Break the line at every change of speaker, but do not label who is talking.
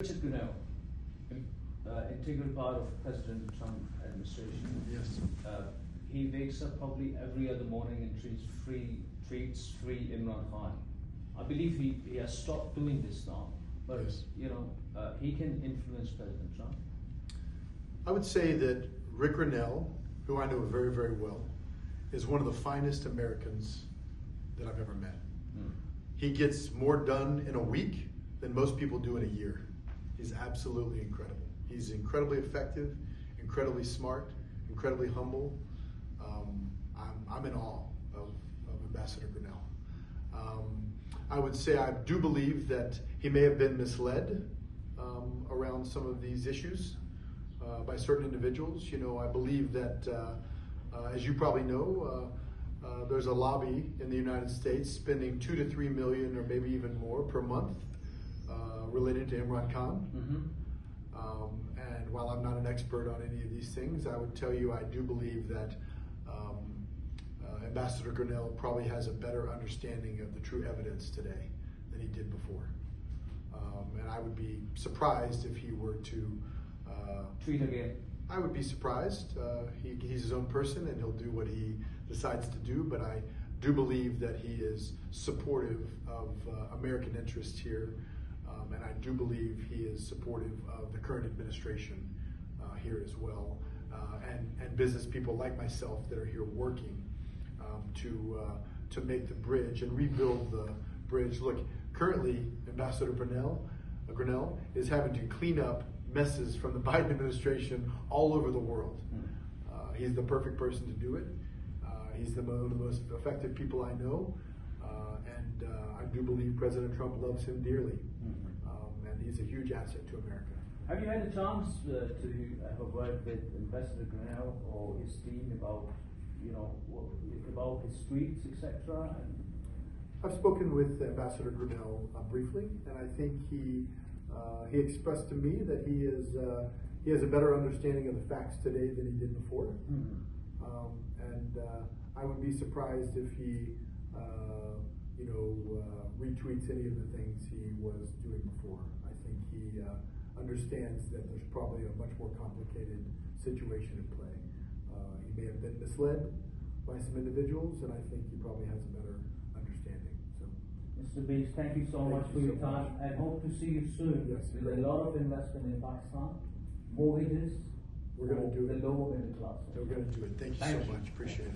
Grenell, integral part of President Trump administration.
Yes.
He wakes up probably every other morning and treats free Imran Khan. I believe he has stopped doing this now, but
Yes.
He can influence President Trump.
I would say that Rick Grenell, who I know very, very well, is one of the finest Americans that I've ever met. He gets more done in a week than most people do in a year. He's absolutely incredible. He's incredibly effective, incredibly smart, incredibly humble. I'm in awe of Ambassador Grenell. I would say I do believe that he may have been misled around some of these issues by certain individuals. I believe that, as you probably know, there's a lobby in the United States spending $2 to $3 million or maybe even more per month related to Imran Khan. And while I'm not an expert on any of these things, I would tell you I do believe that Ambassador Grenell probably has a better understanding of the true evidence today than he did before. And I would be surprised if he were to
Tweet again.
I would be surprised. He's his own person and he'll do what he decides to do, but I do believe that he is supportive of American interests here, and I do believe he is supportive of the current administration here as well, and business people like myself that are here working to make the bridge and rebuild the bridge. Look, currently Ambassador Grenell is having to clean up messes from the Biden administration all over the world. He's the perfect person to do it. He's one of the most effective people I know, and I do believe President Trump loves him dearly, and he's a huge asset to America.
Have you had a chance to have a word with Ambassador Grenell or his team about his tweets, etc.?
I've spoken with Ambassador Grenell briefly, and I think he expressed to me that he has a better understanding of the facts today than he did before. And I would be surprised if he retweets any of the things he was doing before. I think he understands that there's probably a much more complicated situation in play. He may have been misled by some individuals, and I think he probably has a better understanding. So,
Mr. Beach, thank you so much for your time, and hope to see you soon.
Yes,
with a lot of investment in Pakistan, mortgages,
we're going to do
the
it.
lower middle class.
We're going to do it. Thank you so much. Appreciate it.